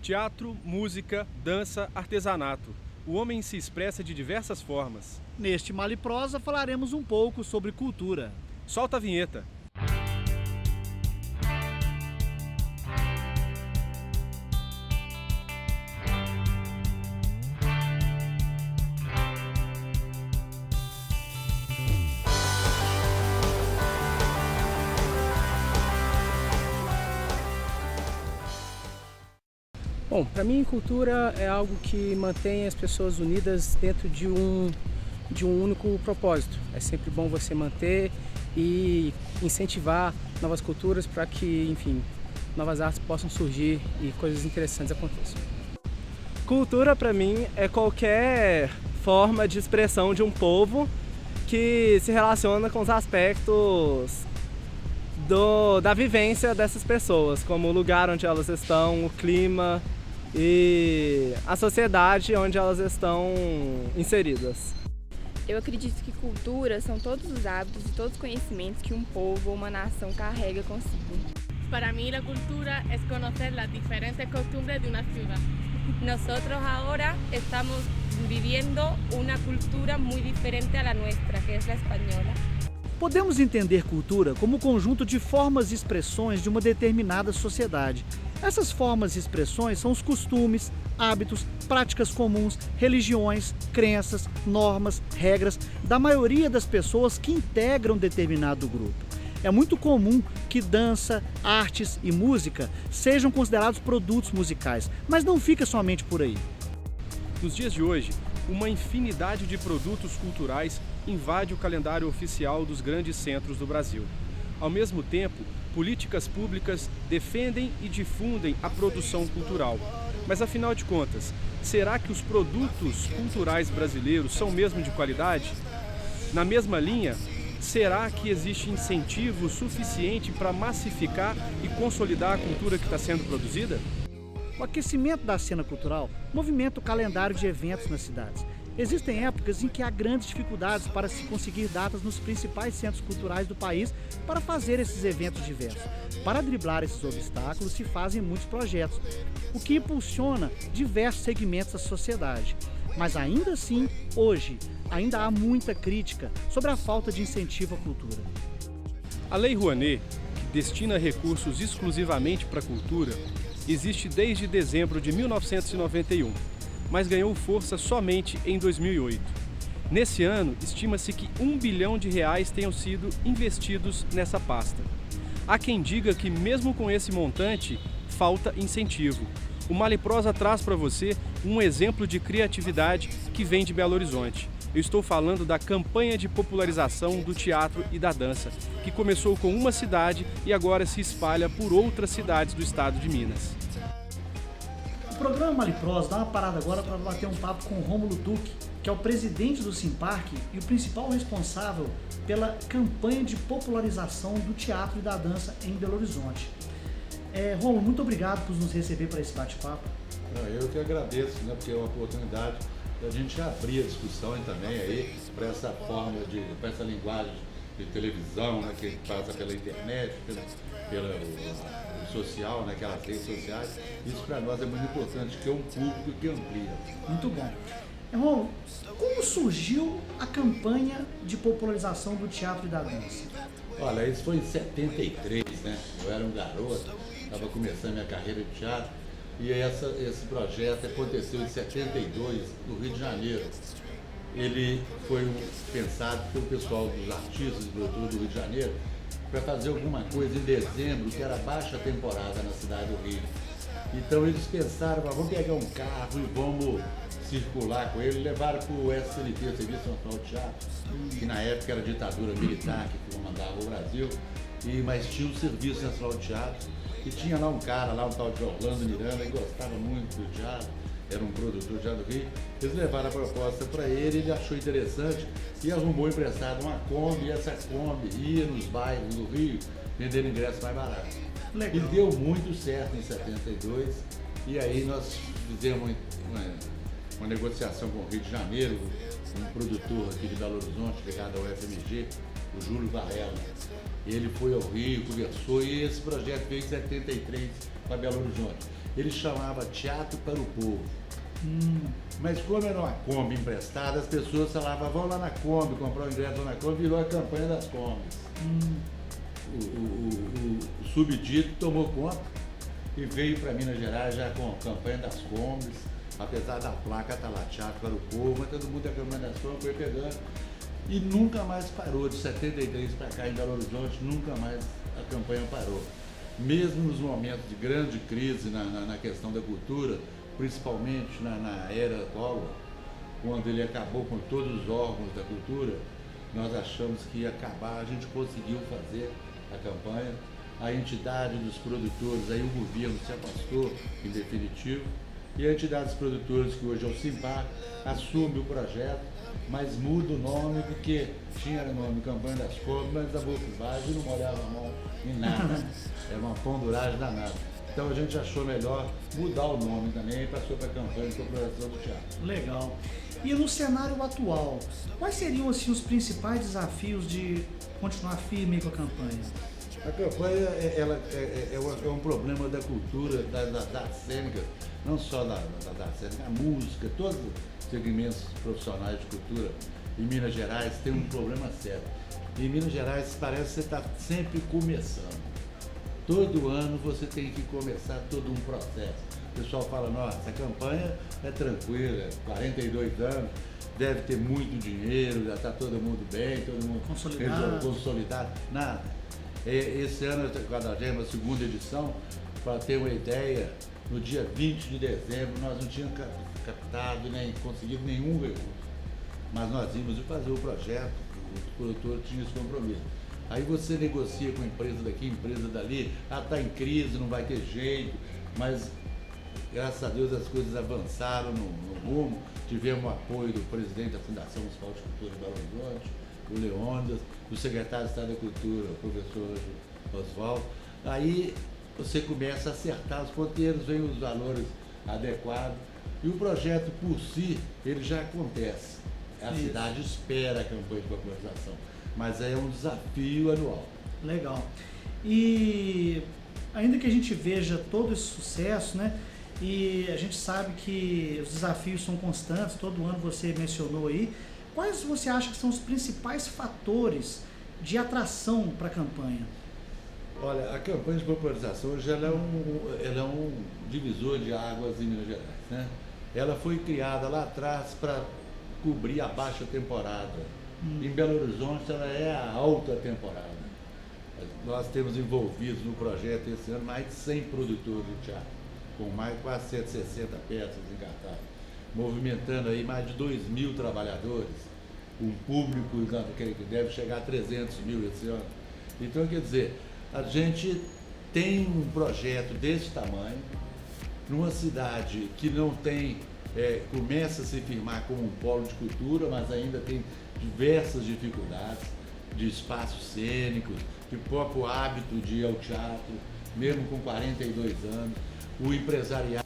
Teatro, música, dança, artesanato. O homem se expressa de diversas formas. Neste Mala e Prosa falaremos um pouco sobre cultura. Solta a vinheta. Bom, para mim cultura é algo que mantém as pessoas unidas dentro de um único propósito. É sempre bom você manter e incentivar novas culturas para que, enfim, novas artes possam surgir e coisas interessantes aconteçam. Cultura para mim é qualquer forma de expressão de um povo que se relaciona com os aspectos da vivência dessas pessoas, como o lugar onde elas estão, o clima e a sociedade onde elas estão inseridas. Eu acredito que cultura são todos os hábitos e todos os conhecimentos que um povo ou uma nação carrega consigo. Para mí la cultura es conocer las diferentes costumbres de una ciudad. Nosotros ahora estamos viviendo una cultura muy diferente a la nuestra, que es la española. Podemos entender cultura como o conjunto de formas e expressões de uma determinada sociedade. Essas formas e expressões são os costumes, hábitos, práticas comuns, religiões, crenças, normas, regras da maioria das pessoas que integram determinado grupo. É muito comum que dança, artes e música sejam considerados produtos musicais, mas não fica somente por aí. Nos dias de hoje, uma infinidade de produtos culturais invade o calendário oficial dos grandes centros do Brasil. Ao mesmo tempo, políticas públicas defendem e difundem a produção cultural. Mas afinal de contas, será que os produtos culturais brasileiros são mesmo de qualidade? Na mesma linha, será que existe incentivo suficiente para massificar e consolidar a cultura que está sendo produzida? O aquecimento da cena cultural movimenta o calendário de eventos nas cidades. Existem épocas em que há grandes dificuldades para se conseguir datas nos principais centros culturais do país para fazer esses eventos diversos. Para driblar esses obstáculos se fazem muitos projetos, o que impulsiona diversos segmentos da sociedade. Mas ainda assim, hoje, ainda há muita crítica sobre a falta de incentivo à cultura. A Lei Rouanet, que destina recursos exclusivamente para a cultura, existe desde dezembro de 1991, mas ganhou força somente em 2008. Nesse ano, estima-se que R$1 bilhão tenham sido investidos nessa pasta. Há quem diga que mesmo com esse montante, falta incentivo. O Mala e Prosa traz para você um exemplo de criatividade que vem de Belo Horizonte. Eu estou falando da campanha de popularização do teatro e da dança, que começou com uma cidade e agora se espalha por outras cidades do estado de Minas. O programa Mala e Prosa dá uma parada agora para bater um papo com o Rômulo Duque, que é o presidente do Simparc e o principal responsável pela campanha de popularização do teatro e da dança em Belo Horizonte. Rômulo, muito obrigado por nos receber para esse bate-papo. Eu que agradeço, porque é uma oportunidade da gente abrir a discussão também aí para essa forma para essa linguagem de televisão, né, que passa pela internet, pelo social, aquelas redes sociais. Isso para nós é muito importante, que é um público que amplia. Muito bom. Rômulo, como surgiu a campanha de popularização do teatro e da dança? Olha, isso foi em 73, né? Eu era um garoto, estava começando minha carreira de teatro, e esse projeto aconteceu em 72, no Rio de Janeiro. Ele foi pensado pelo pessoal dos artistas e produtores do Rio de Janeiro para fazer alguma coisa em dezembro, que era baixa temporada na cidade do Rio. Então eles pensaram, vamos pegar um carro e vamos circular com ele, levaram para o SNT, Serviço Nacional de Teatro, que na época era ditadura militar que comandava o Brasil, mas tinha o Serviço Nacional de Teatro, e tinha lá um cara, lá um tal de Orlando Miranda, que gostava muito do teatro, era um produtor de teatro do Rio. Eles levaram a proposta para ele achou interessante e arrumou emprestado uma Kombi, e essa Kombi ia nos bairros do Rio vendendo ingresso mais barato. Legal. E deu muito certo em 72, e aí nós fizemos uma negociação com o Rio de Janeiro, um produtor aqui de Belo Horizonte, ligado ao FMG, o Júlio Varela. Ele foi ao Rio, conversou, e esse projeto veio em 73 para Belo Horizonte. Ele chamava Teatro para o Povo. Mas como era uma Kombi emprestada, as pessoas falavam, vão lá na Kombi, comprar o ingresso lá na Kombi, virou a campanha das Kombis. O subdito tomou conta e veio para Minas Gerais já com a campanha das Kombis, apesar da placa estar lá, Teatro para o Povo, mas todo mundo a campanha das Kombis foi pegando e nunca mais parou. De 73 para cá em Belo Horizonte, nunca mais a campanha parou. Mesmo nos momentos de grande crise na questão da cultura, principalmente na era Collor, quando ele acabou com todos os órgãos da cultura, nós achamos que ia acabar, a gente conseguiu fazer a campanha, a entidade dos produtores, aí o governo se afastou em definitivo, e a entidade dos produtores, que hoje é o Simpar, assume o projeto, mas muda o nome, porque tinha o nome Campanha das Kombis, mas a Volkswagen não molhava a mão em nada, era uma ponduragem danada. Então a gente achou melhor mudar o nome também e passou para a campanha de popularização do teatro. Legal. E no cenário atual, quais seriam assim, os principais desafios de continuar firme com a campanha? A campanha é um problema da cultura, da cênica, não só da cênica, a música, todos os segmentos profissionais de cultura em Minas Gerais tem um problema sério. Em Minas Gerais parece que você está sempre começando. Todo ano você tem que começar todo um processo. O pessoal fala, nossa, a campanha é tranquila, 42 anos, deve ter muito dinheiro, já está todo mundo bem, todo mundo consolidado. Nada. Esse ano, a 42ª edição, para ter uma ideia, no dia 20 de dezembro nós não tínhamos captado nem conseguido nenhum recurso. Mas nós íamos fazer o projeto, o produtor tinha esse compromisso. Aí você negocia com a empresa daqui, empresa dali, está em crise, não vai ter jeito, mas graças a Deus as coisas avançaram no rumo, tivemos o apoio do presidente da Fundação Municipal de Cultura de Belo Horizonte, o Leônidas, do secretário de Estado da Cultura, o professor Oswaldo. Aí você começa a acertar os ponteiros, vem os valores adequados, e o projeto por si, ele já acontece. A cidade espera a campanha de popularização, mas é um desafio anual. Legal. E ainda que a gente veja todo esse sucesso, né? E a gente sabe que os desafios são constantes, todo ano você mencionou aí. Quais você acha que são os principais fatores de atração para a campanha? Olha, a campanha de popularização hoje ela é um divisor de águas em Minas Gerais, né? Ela foi criada lá atrás para cobrir a baixa temporada. Em Belo Horizonte ela é a alta temporada. Nós temos envolvidos no projeto esse ano mais de 100 produtores de teatro, com mais quase 160 peças em cartaz, movimentando aí mais de 2.000 trabalhadores, um público que deve chegar a 300 mil esse ano. Então, quer dizer, a gente tem um projeto desse tamanho, numa cidade que não tem, começa a se firmar como um polo de cultura, mas ainda tem diversas dificuldades de espaços cênicos, de próprio hábito de ir ao teatro, mesmo com 42 anos, o empresariado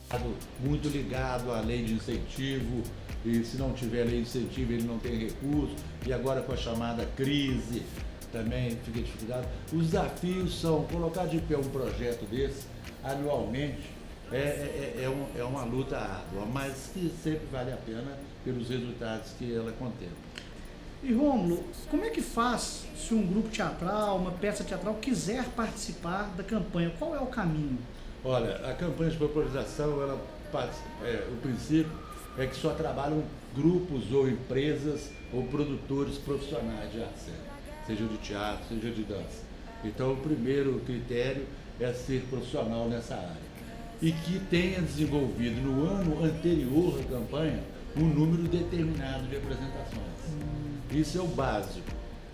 muito ligado à lei de incentivo, e se não tiver lei de incentivo ele não tem recurso, e agora com a chamada crise também fica dificuldade. Os desafios são colocar de pé um projeto desse anualmente, é uma luta árdua, mas que sempre vale a pena pelos resultados que ela contempla. E Rômulo, como é que faz se um grupo teatral, uma peça teatral quiser participar da campanha? Qual é o caminho? Olha, a campanha de popularização, o princípio é que só trabalham grupos ou empresas ou produtores profissionais de arte cênica, seja de teatro, seja de dança. Então o primeiro critério é ser profissional nessa área e que tenha desenvolvido no ano anterior à campanha um número determinado de apresentações. Isso é o básico.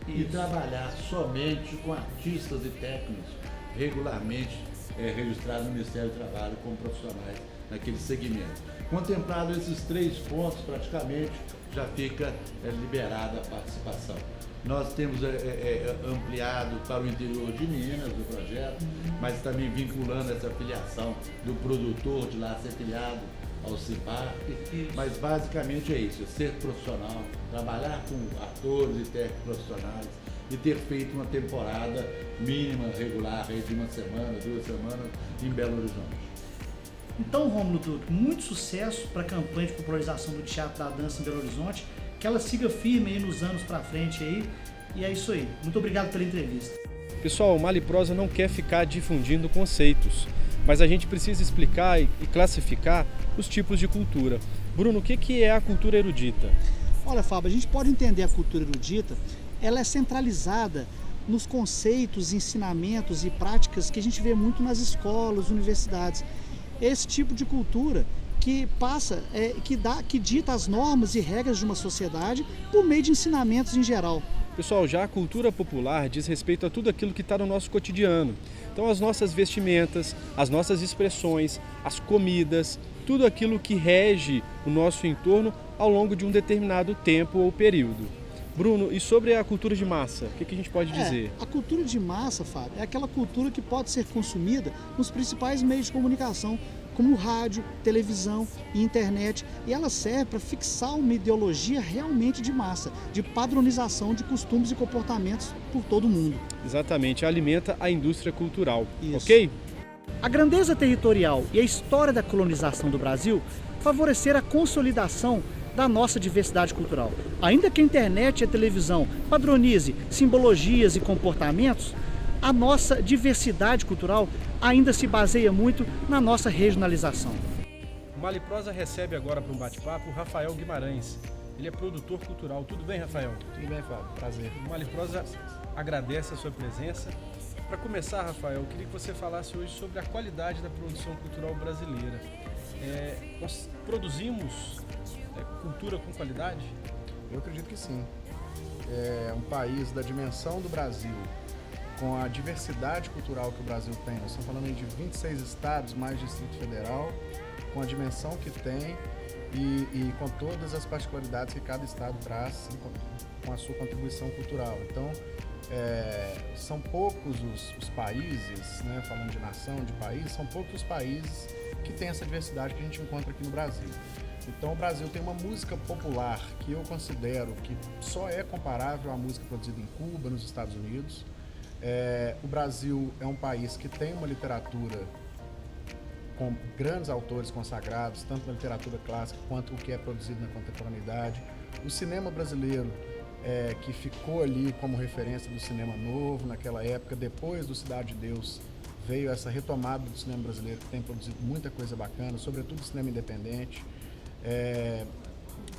E trabalhar somente com artistas e técnicos regularmente registrados no Ministério do Trabalho como profissionais naquele segmento. Contemplado esses 3 pontos, praticamente já fica liberada a participação. Nós temos ampliado para o interior de Minas o projeto, mas também vinculando essa filiação do produtor de lá ser filiado ao Simpar, mas basicamente é isso, é ser profissional, trabalhar com atores e técnicos profissionais e ter feito uma temporada mínima, regular, de uma semana, 2 semanas, em Belo Horizonte. Então, Rômulo Dutra, muito sucesso para a campanha de popularização do teatro da dança em Belo Horizonte, que ela siga firme aí nos anos para frente aí, e é isso aí. Muito obrigado pela entrevista. Pessoal, o Maliprosa não quer ficar difundindo conceitos, mas a gente precisa explicar e classificar os tipos de cultura. Bruno, o que é a cultura erudita? Olha, Fábio, a gente pode entender a cultura erudita, ela é centralizada nos conceitos, ensinamentos e práticas que a gente vê muito nas escolas, universidades. Esse tipo de cultura que passa, que dita as normas e regras de uma sociedade por meio de ensinamentos em geral. Pessoal, já a cultura popular diz respeito a tudo aquilo que está no nosso cotidiano. Então, as nossas vestimentas, as nossas expressões, as comidas, tudo aquilo que rege o nosso entorno ao longo de um determinado tempo ou período. Bruno, e sobre a cultura de massa, o que a gente pode dizer? A cultura de massa, Fábio, é aquela cultura que pode ser consumida nos principais meios de comunicação, como rádio, televisão e internet, e ela serve para fixar uma ideologia realmente de massa, de padronização de costumes e comportamentos por todo o mundo. Exatamente, alimenta a indústria cultural, Isso. ok? A grandeza territorial e a história da colonização do Brasil favoreceram a consolidação da nossa diversidade cultural. Ainda que a internet e a televisão padronize simbologias e comportamentos, a nossa diversidade cultural ainda se baseia muito na nossa regionalização. O Maliprosa recebe agora para um bate-papo o Rafael Guimarães. Ele é produtor cultural. Tudo bem, Rafael? Tudo bem, Fábio. Prazer. O Maliprosa agradece a sua presença. Para começar, Rafael, eu queria que você falasse hoje sobre a qualidade da produção cultural brasileira. Nós produzimos cultura com qualidade? Eu acredito que sim. É um país da dimensão do Brasil, com a diversidade cultural que o Brasil tem. Nós estamos falando aí de 26 estados, mais Distrito Federal, com a dimensão que tem e com todas as particularidades que cada estado traz com a sua contribuição cultural. Então, são poucos os países, né, falando de nação, de país, são poucos os países que têm essa diversidade que a gente encontra aqui no Brasil. Então o Brasil tem uma música popular que eu considero que só é comparável à música produzida em Cuba, nos Estados Unidos. O Brasil é um país que tem uma literatura com grandes autores consagrados, tanto na literatura clássica quanto o que é produzido na contemporaneidade. O cinema brasileiro, que ficou ali como referência do cinema novo naquela época, depois do Cidade de Deus, veio essa retomada do cinema brasileiro, que tem produzido muita coisa bacana, sobretudo o cinema independente.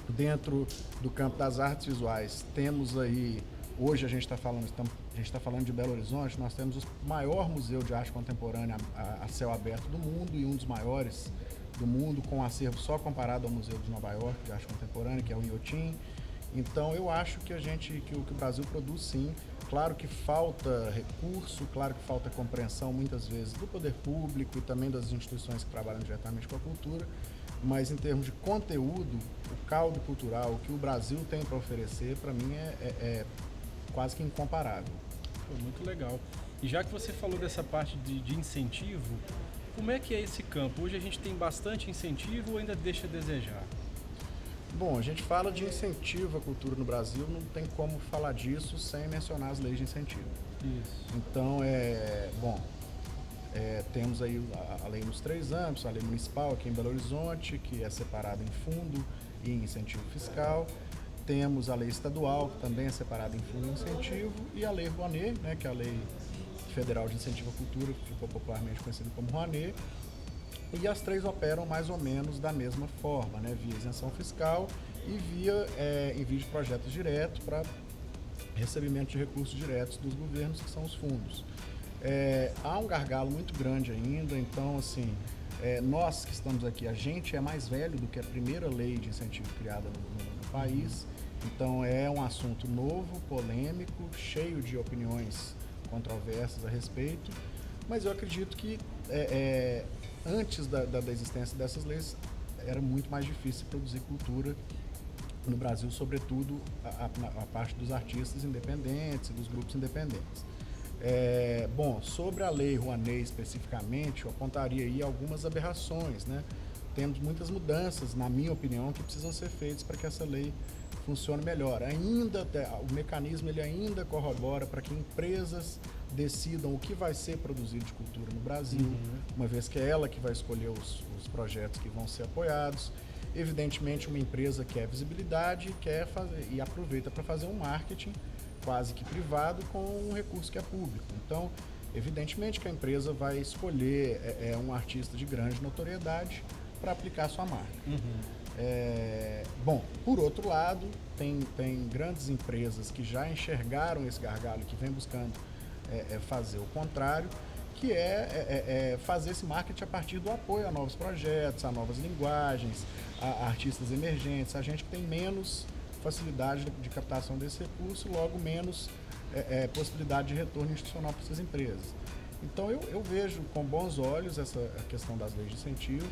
Dentro do campo das artes visuais, temos aí, hoje a gente está falando de Belo Horizonte, nós temos o maior museu de arte contemporânea a céu aberto do mundo e um dos maiores do mundo, com um acervo só comparado ao Museu de Nova York de arte contemporânea, que é o Inhotim. Então eu acho que o Brasil produz sim. Claro que falta recurso, claro que falta compreensão muitas vezes do poder público e também das instituições que trabalham diretamente com a cultura, mas em termos de conteúdo, o caldo cultural, o que o Brasil tem para oferecer, para mim é quase que incomparável. Muito legal. E já que você falou dessa parte de incentivo, como é que é esse campo? Hoje a gente tem bastante incentivo ou ainda deixa a desejar? Bom, a gente fala de incentivo à cultura no Brasil, não tem como falar disso sem mencionar as leis de incentivo. Isso. Então, temos aí a lei nos 3 âmbitos, a lei municipal aqui em Belo Horizonte, que é separada em fundo e em incentivo fiscal. Temos a lei estadual, que também é separada em fundo e incentivo, e a lei Rouanet, né, que é a lei federal de incentivo à cultura, que ficou popularmente conhecida como Rouanet. E as 3 operam mais ou menos da mesma forma, né, via isenção fiscal e via envio de projetos diretos para recebimento de recursos diretos dos governos, que são os fundos. Há um gargalo muito grande ainda, então assim, nós que estamos aqui, a gente é mais velho do que a primeira lei de incentivo criada no país, então é um assunto novo, polêmico, cheio de opiniões controversas a respeito, mas eu acredito que antes da existência dessas leis era muito mais difícil produzir cultura no Brasil, sobretudo a parte dos artistas independentes e dos grupos independentes. Bom, sobre a lei Rouanet especificamente, eu apontaria aí algumas aberrações, né? temos muitas mudanças, na minha opinião, que precisam ser feitas para que essa lei funcione melhor. O mecanismo ele ainda corrobora para que empresas decidam o que vai ser produzido de cultura no Brasil, uma vez que é ela que vai escolher os projetos que vão ser apoiados. Evidentemente, uma empresa quer visibilidade e aproveita para fazer um marketing quase que privado com um recurso que é público. Então, evidentemente que a empresa vai escolher um artista de grande notoriedade para aplicar sua marca. Bom, por outro lado, tem grandes empresas que já enxergaram esse gargalo e que vem buscando fazer o contrário, que é fazer esse marketing a partir do apoio a novos projetos, a novas linguagens, a artistas emergentes, a gente que tem menos facilidade de captação desse recurso, logo menos possibilidade de retorno institucional para essas empresas. Então eu vejo com bons olhos a questão das leis de incentivo,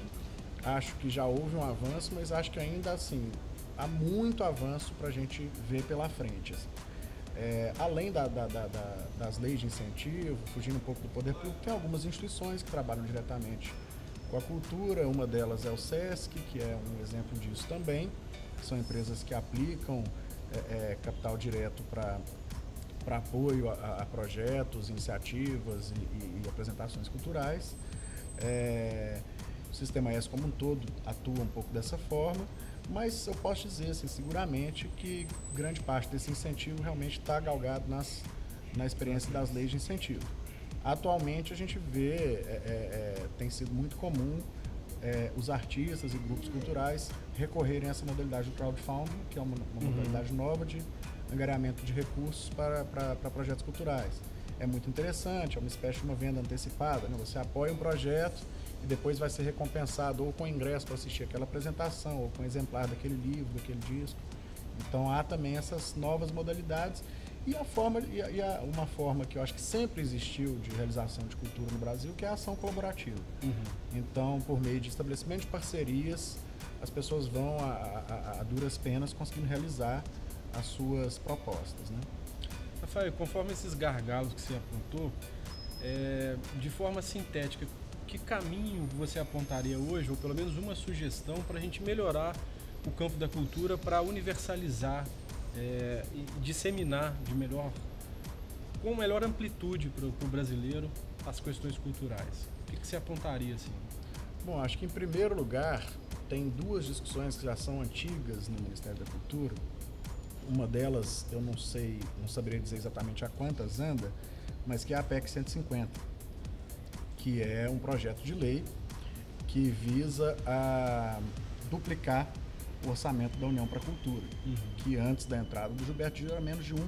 acho que já houve um avanço, mas acho que ainda assim há muito avanço para a gente ver pela frente. Além das leis de incentivo, fugindo um pouco do poder público, tem algumas instituições que trabalham diretamente com a cultura, uma delas é o SESC, que é um exemplo disso também. São empresas que aplicam capital direto para apoio a projetos, iniciativas e apresentações culturais. O Sistema S como um todo atua um pouco dessa forma, mas eu posso dizer assim, seguramente que grande parte desse incentivo realmente está galgado na experiência das leis de incentivo. Atualmente a gente vê, tem sido muito comum os artistas e grupos culturais recorrerem a essa modalidade do crowdfunding, que é uma modalidade nova de angariamento de recursos para projetos culturais. É muito interessante, é uma espécie de uma venda antecipada, né? Você apoia um projeto e depois vai ser recompensado ou com ingresso para assistir aquela apresentação, ou com exemplar daquele livro, daquele disco. Então há também essas novas modalidades e uma forma que eu acho que sempre existiu de realização de cultura no Brasil, que é a ação colaborativa. Então, por meio de estabelecimento de parcerias, as pessoas vão a duras penas conseguindo realizar as suas propostas, né? Rafael, conforme esses gargalos que você apontou, de forma sintética, que caminho você apontaria hoje, ou pelo menos uma sugestão para a gente melhorar o campo da cultura, para universalizar e disseminar com melhor amplitude para o brasileiro as questões culturais? O que você apontaria assim? Bom, acho que em primeiro lugar tem duas discussões que já são antigas no Ministério da Cultura. Uma delas, eu não saberia dizer exatamente a quantas anda, mas que é a PEC 150, que é um projeto de lei que visa a duplicar o orçamento da União para a Cultura, que antes da entrada do Gilberto Gil era menos de 1%.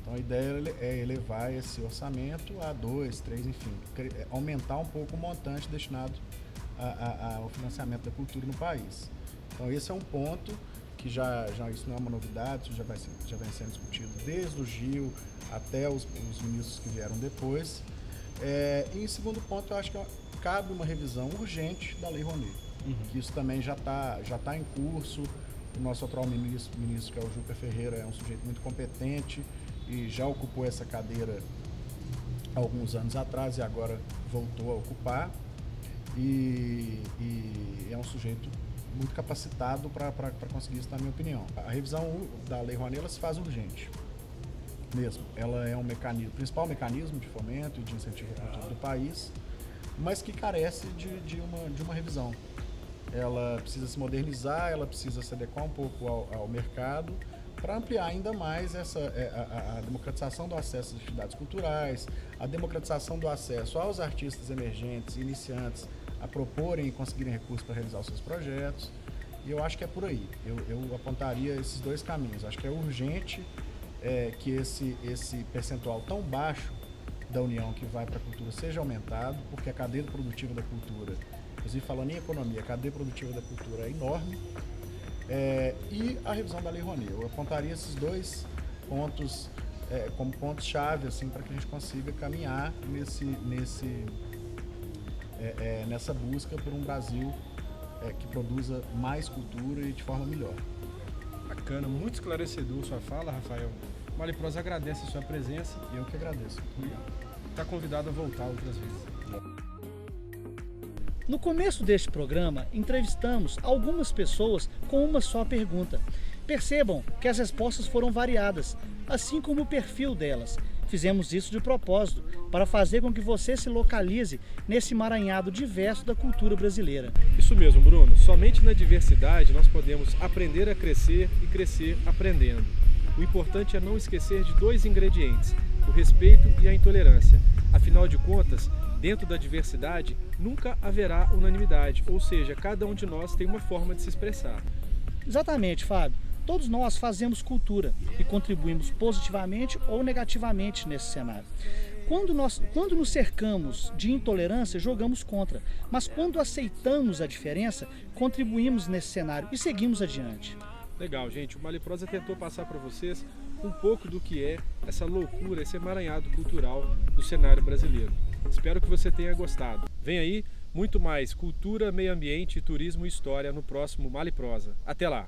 Então a ideia é elevar esse orçamento a 2%, 3%, enfim, aumentar um pouco o montante destinado ao financiamento da cultura no país. Então esse é um ponto que já isso não é uma novidade, isso já vem sendo discutido desde o Gil até os ministros que vieram depois. E em segundo ponto, eu acho que cabe uma revisão urgente da Lei Rouanet, que isso também já tá em curso. O nosso atual ministro, que é o Juca Ferreira, é um sujeito muito competente e já ocupou essa cadeira há alguns anos atrás e agora voltou a ocupar. E é um sujeito muito capacitado para conseguir isso, na minha opinião. A revisão da Lei Rouanet ela se faz urgente mesmo. Ela é principal mecanismo de fomento e de incentivo à cultura do país, mas que carece de uma revisão. Ela precisa se modernizar, ela precisa se adequar um pouco ao mercado para ampliar ainda mais a democratização do acesso às atividades culturais, a democratização do acesso aos artistas emergentes, iniciantes, a proporem e conseguirem recursos para realizar os seus projetos. E eu acho que é por aí. Eu apontaria esses dois caminhos. Acho que é urgente que esse percentual tão baixo da União que vai para a cultura seja aumentado, porque a cadeia produtiva da cultura, inclusive falando em economia, a cadeia produtiva da cultura é enorme. E a revisão da Lei Rouanet. Eu apontaria esses dois pontos como pontos-chave assim, para que a gente consiga caminhar nessa busca por um Brasil que produza mais cultura e de forma melhor. Bacana, muito esclarecedor sua fala, Rafael. Maliprosa agradece a sua presença. Eu que agradeço. Obrigado. Está convidado a voltar outras vezes. No começo deste programa, entrevistamos algumas pessoas com uma só pergunta. Percebam que as respostas foram variadas, assim como o perfil delas. Fizemos isso de propósito, para fazer com que você se localize nesse emaranhado diverso da cultura brasileira. Isso mesmo, Bruno. Somente na diversidade nós podemos aprender a crescer e crescer aprendendo. O importante é não esquecer de 2 ingredientes, o respeito e a intolerância. Afinal de contas, dentro da diversidade nunca haverá unanimidade, ou seja, cada um de nós tem uma forma de se expressar. Exatamente, Fábio. Todos nós fazemos cultura e contribuímos positivamente ou negativamente nesse cenário. Quando nos cercamos de intolerância, jogamos contra, mas quando aceitamos a diferença, contribuímos nesse cenário e seguimos adiante. Legal, gente. O Maliprosa tentou passar para vocês um pouco do que é essa loucura, esse emaranhado cultural do cenário brasileiro. Espero que você tenha gostado. Vem aí muito mais cultura, meio ambiente, turismo e história no próximo Maliprosa. Até lá!